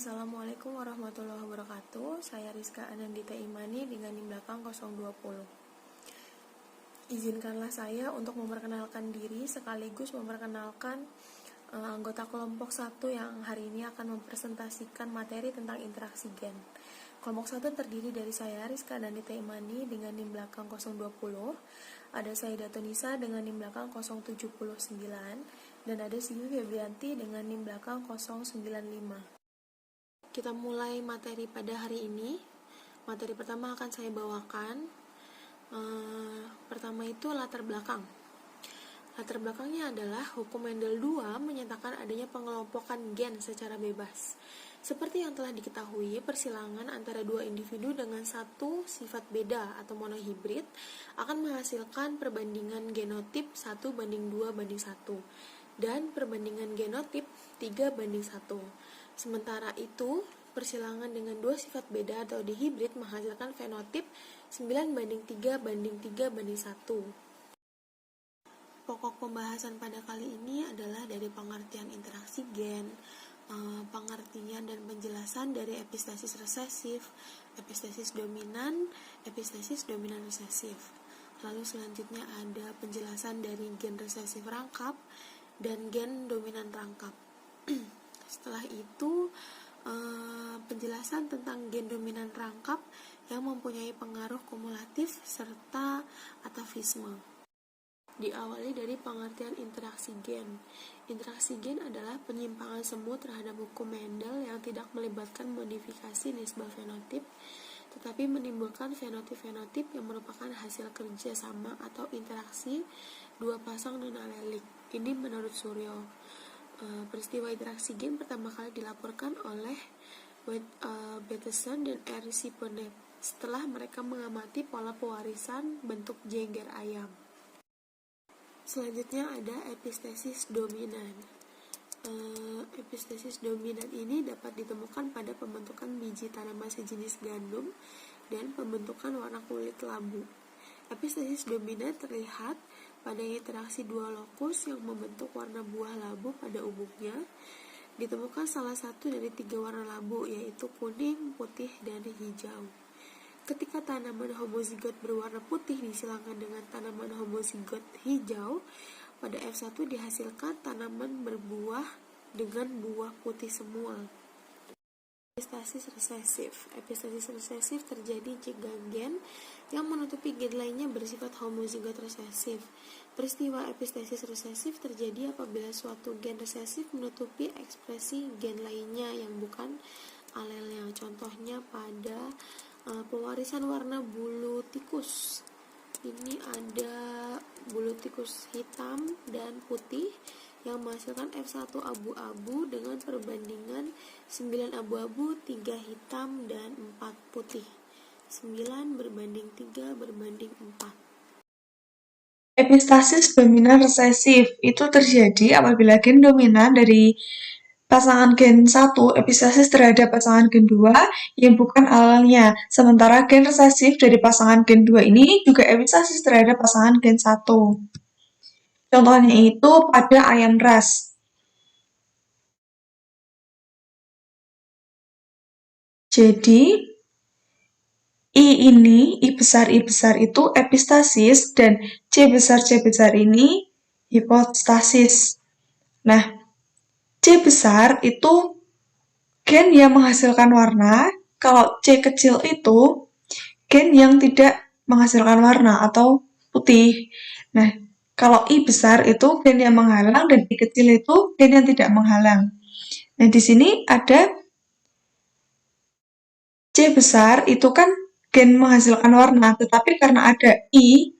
Assalamualaikum warahmatullahi wabarakatuh. Saya Rizka Anandita Imani dengan NIM belakang 020. Izinkanlah saya untuk memperkenalkan diri sekaligus memperkenalkan anggota kelompok 1 yang hari ini akan mempresentasikan materi tentang interaksi gen. Kelompok 1 terdiri dari saya Rizka Anandita Imani dengan NIM belakang 020, ada Sayyidah Tunisa dengan NIM belakang 079, dan ada Siwi Febrianti dengan NIM belakang 095. Kita mulai materi pada hari ini. Materi pertama akan saya bawakan. Pertama itu latar belakang. Latar belakangnya adalah hukum Mendel 2 menyatakan adanya pengelompokan gen secara bebas. Seperti yang telah diketahui, persilangan antara dua individu dengan satu sifat beda atau monohibrid akan menghasilkan perbandingan genotip 1:2:1 dan perbandingan genotip 3:1. Sementara itu, persilangan dengan dua sifat beda atau dihibrid menghasilkan fenotip 9:3:3:1. Pokok pembahasan pada kali ini adalah dari pengertian interaksi gen, pengertian dan penjelasan dari epistasis resesif, epistasis dominan resesif. Lalu selanjutnya ada penjelasan dari gen resesif rangkap dan gen dominan rangkap. Setelah itu penjelasan tentang gen dominan rangkap yang mempunyai pengaruh kumulatif serta atafisme. Diawali dari pengertian interaksi gen. Interaksi gen adalah penyimpangan semu terhadap hukum Mendel yang tidak melibatkan modifikasi nisbah fenotip, tetapi menimbulkan fenotip-fenotip yang merupakan hasil kerja sama atau interaksi dua pasang non-alelik. Ini menurut Suryo. Peristiwa interaksi gen pertama kali dilaporkan oleh Bateson dan Siponet setelah mereka mengamati pola pewarisan bentuk jengger ayam. Selanjutnya ada epistesis dominan. Epistesis dominan ini dapat ditemukan pada pembentukan biji tanaman sejenis gandum dan pembentukan warna kulit labu. Epistesis dominan terlihat pada interaksi dua lokus yang membentuk warna buah labu pada umumnya. Ditemukan salah satu dari 3 warna labu, yaitu kuning, putih, dan hijau. Ketika tanaman homozigot berwarna putih disilangkan dengan tanaman homozigot hijau, pada F1 dihasilkan tanaman berbuah dengan buah putih semua. Epistasis resesif. Epistasis resesif terjadi jika gen yang menutupi gen lainnya bersifat homozigot resesif. Peristiwa epistasis resesif terjadi apabila suatu gen resesif menutupi ekspresi gen lainnya yang bukan alelnya. Contohnya pada pewarisan warna bulu tikus. Ini ada bulu tikus hitam dan putih yang menghasilkan F1 abu-abu dengan perbandingan 9 abu-abu, 3 hitam, dan 4 putih. 9:3:4. Epistasis dominan resesif itu terjadi apabila gen dominan dari pasangan gen 1 epistasis terhadap pasangan gen 2 yang bukan alelnya. Sementara gen resesif dari pasangan gen 2 ini juga epistasis terhadap pasangan gen 1. Contohnya itu pada ayam ras. Jadi, I besar itu epistasis dan C besar ini hipostasis. Nah, C besar itu gen yang menghasilkan warna, kalau C kecil itu gen yang tidak menghasilkan warna atau putih. Nah, kalau I besar itu gen yang menghalang dan I kecil itu gen yang tidak menghalang. Nah, di sini ada C besar itu kan gen menghasilkan warna, tetapi karena ada I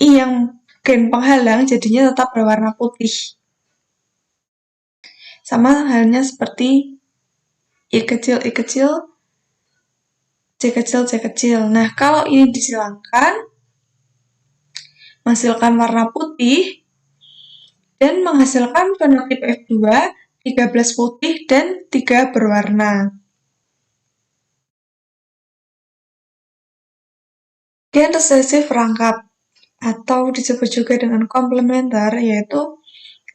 yang gen penghalang jadinya tetap berwarna putih. Sama halnya seperti I kecil, C kecil. Nah, kalau ini disilangkan, menghasilkan warna putih, dan menghasilkan fenotip F2, 13 putih dan 3 berwarna. Gen resesif rangkap, atau disebut juga dengan komplementer, yaitu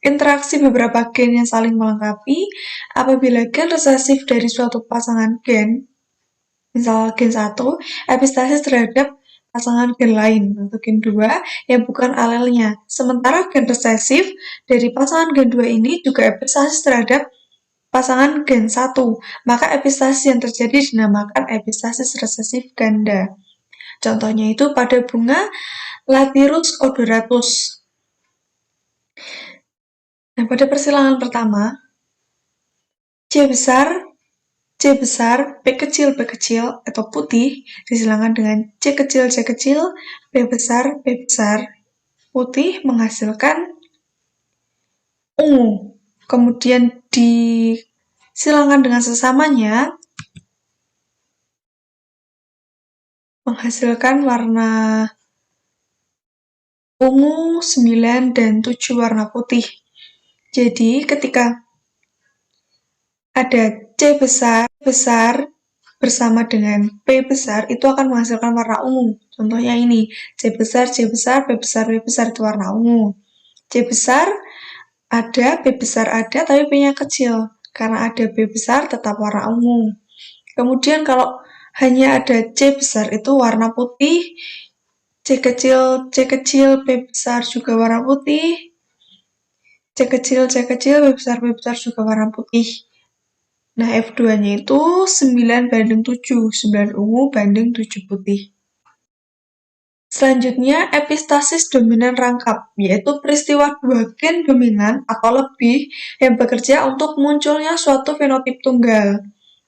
interaksi beberapa gen yang saling melengkapi. Apabila gen resesif dari suatu pasangan gen, misal gen 1, epistasis terhadap pasangan gen lain atau gen 2 yang bukan alelnya. Sementara gen resesif dari pasangan gen 2 ini juga epistasis terhadap pasangan gen 1, maka epistasis yang terjadi dinamakan epistasis resesif ganda. Contohnya itu pada bunga Lathyrus odoratus. Nah, pada persilangan pertama, C besar, P kecil atau putih disilangkan dengan C kecil, P besar putih menghasilkan ungu. Kemudian disilangkan dengan sesamanya menghasilkan warna ungu 9 dan 7 warna putih. Jadi ketika ada C besar bersama dengan P besar itu akan menghasilkan warna ungu. Contohnya ini, C besar, P besar itu warna ungu. C besar ada, P besar ada, tapi P-nya kecil. Karena ada P besar tetap warna ungu. Kemudian kalau hanya ada C besar itu warna putih, C kecil, P besar juga warna putih, C kecil, P besar juga warna putih. Nah, F2-nya itu 9:7, 9 ungu banding 7 putih. Selanjutnya, epistasis dominan rangkap, yaitu peristiwa dua gen dominan atau lebih yang bekerja untuk munculnya suatu fenotip tunggal.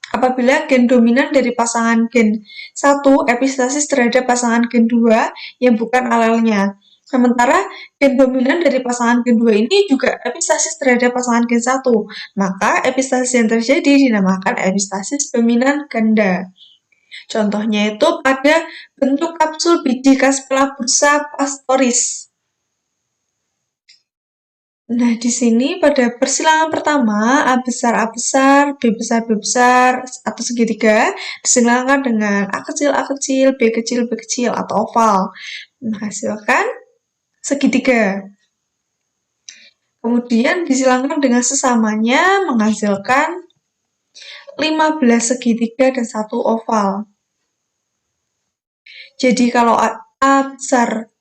Apabila gen dominan dari pasangan gen 1 epistasis terhadap pasangan gen 2 yang bukan alelnya. Sementara gen dominan dari pasangan gen 2 ini juga epistasis terhadap pasangan gen 1. Maka epistasis yang terjadi dinamakan epistasis dominan ganda. Contohnya itu pada bentuk kapsul biji Caspella bursa pastoris. Nah, di sini pada persilangan pertama, A besar, B besar, atau segitiga, disilangkan dengan A kecil, B kecil, atau oval. Menghasilkan segitiga. Kemudian disilangkan dengan sesamanya, menghasilkan 15 segitiga dan 1 oval. Jadi kalau A besar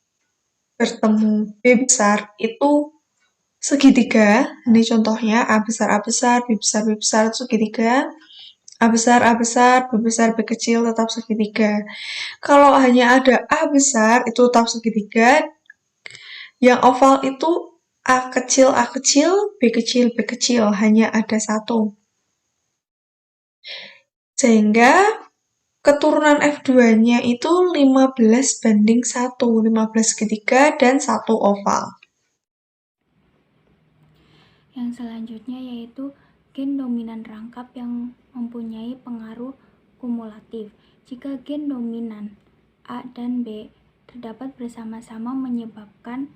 bertemu B besar itu segitiga. Ini contohnya A besar, B besar itu segitiga. A besar, B kecil tetap segitiga. Kalau hanya ada A besar itu tetap segitiga. Yang oval itu A kecil, B kecil, hanya ada satu. Sehingga keturunan F2-nya itu 15:1, 15 segitiga dan 1 oval. Yang selanjutnya yaitu gen dominan rangkap yang mempunyai pengaruh kumulatif. Jika gen dominan A dan B terdapat bersama-sama menyebabkan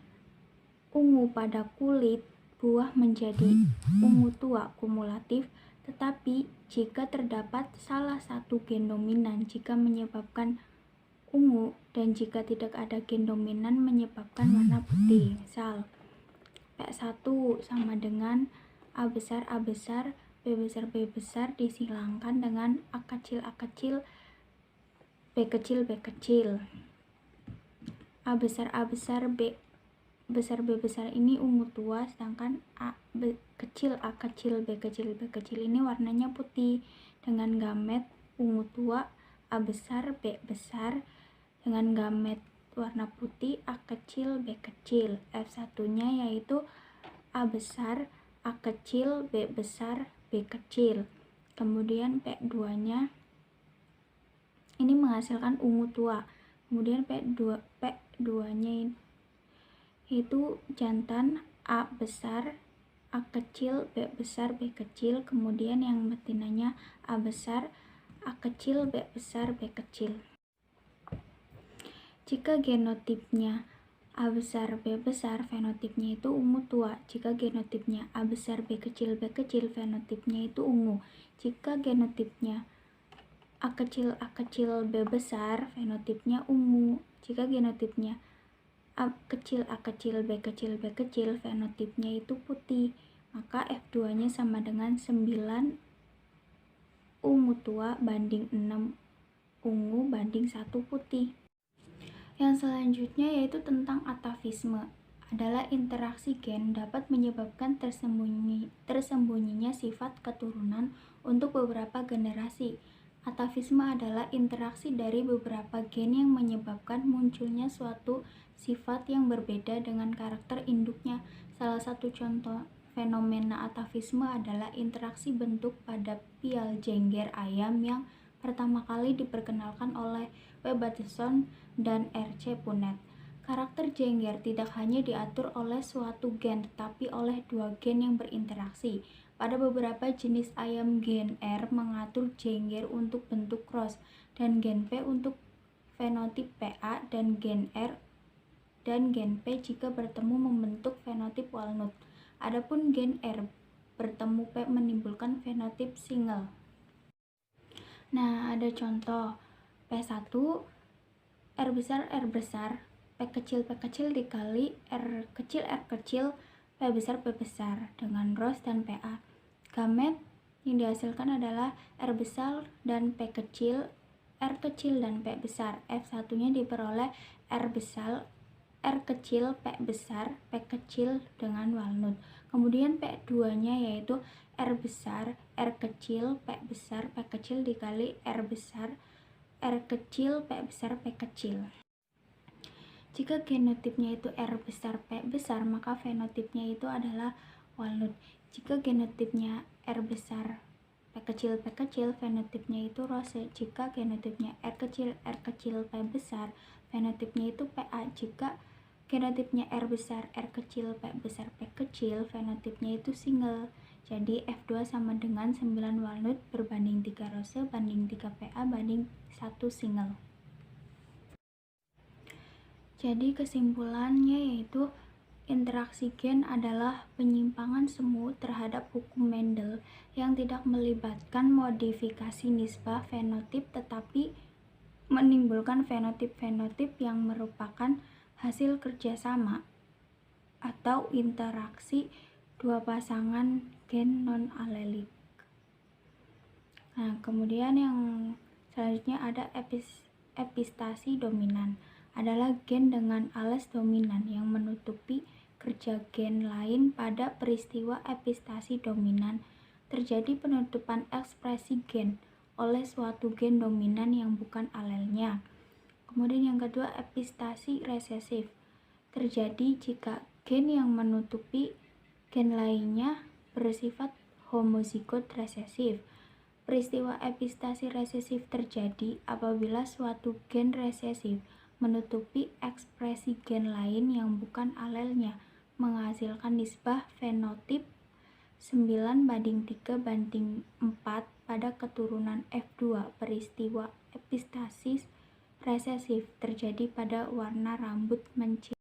ungu pada kulit buah menjadi ungu tua kumulatif, tetapi jika terdapat salah satu gen dominan jika menyebabkan ungu dan jika tidak ada gen dominan menyebabkan warna putih. Misal P1 sama dengan A besar, B besar disilangkan dengan A kecil, B kecil. A besar, B besar ini ungu tua, sedangkan A kecil, B kecil ini warnanya putih dengan gamet ungu tua A besar, B besar dengan gamet warna putih A kecil, B kecil. F1-nya yaitu A besar, A kecil, B besar, B kecil. Kemudian P2-nya ini menghasilkan ungu tua. Kemudian P2-nya itu jantan A besar, A kecil, B besar, B kecil. Kemudian yang betinanya A besar, A kecil, B besar, B kecil. Jika genotipnya A besar, B besar, fenotipnya itu ungu tua. Jika genotipnya A besar, B kecil, fenotipnya itu ungu. Jika genotipnya A kecil, B besar, fenotipnya ungu. Jika genotipnya A A kecil, B kecil, B kecil, fenotipnya itu putih. Maka F2-nya sama dengan 9 ungu tua banding 6 ungu banding 1 putih. Yang selanjutnya yaitu tentang atavisme. Adalah interaksi gen dapat menyebabkan tersembunyinya sifat keturunan untuk beberapa generasi. Atavisme adalah interaksi dari beberapa gen yang menyebabkan munculnya suatu sifat yang berbeda dengan karakter induknya. Salah satu contoh fenomena atavisme adalah interaksi bentuk pada pial jengger ayam yang pertama kali diperkenalkan oleh W. Bateson dan R.C. Punnett. Karakter jengger tidak hanya diatur oleh suatu gen, tetapi oleh dua gen yang berinteraksi. Pada beberapa jenis ayam, gen R mengatur jengger untuk bentuk cross, dan gen P untuk fenotip PA, dan gen R dan gen P jika bertemu membentuk fenotip walnut. Adapun gen R bertemu P menimbulkan fenotip single. Nah, ada contoh P1 R besar, P kecil dikali R kecil, P besar dengan ROS dan PA. Gamet yang dihasilkan adalah R besar dan P kecil, R kecil dan P besar. F1-nya diperoleh R kecil, P besar, P kecil dengan walnut. Kemudian P2-nya yaitu R besar, R kecil, P besar, P kecil dikali R besar, R kecil, P besar, P kecil. Jika genotipnya itu R besar, P besar, maka fenotipnya itu adalah walnut. Jika genotipnya R besar, P kecil, fenotipnya itu rose. Jika genotipnya R kecil, P besar, fenotipnya itu PA. Jika genotipnya R besar, R kecil, P besar, P kecil, fenotipnya itu single. Jadi F2 sama dengan 9 walnut berbanding 3 rose banding 3 PA banding 1 single. Jadi kesimpulannya yaitu interaksi gen adalah penyimpangan semu terhadap hukum Mendel yang tidak melibatkan modifikasi nisbah fenotip tetapi menimbulkan fenotip-fenotip yang merupakan hasil kerjasama atau interaksi dua pasangan gen non-alelik. Nah, kemudian yang selanjutnya ada epistasi dominan. Adalah gen dengan ales dominan yang menutupi kerja gen lain. Pada peristiwa epistasi dominan, terjadi penutupan ekspresi gen oleh suatu gen dominan yang bukan alelnya. Kemudian yang kedua, epistasi resesif. Terjadi jika gen yang menutupi gen lainnya bersifat homozigot resesif. Peristiwa epistasi resesif terjadi apabila suatu gen resesif menutupi ekspresi gen lain yang bukan alelnya, menghasilkan nisbah fenotip 9:3:4 pada keturunan F2. Peristiwa epistasis resesif terjadi pada warna rambut menciri.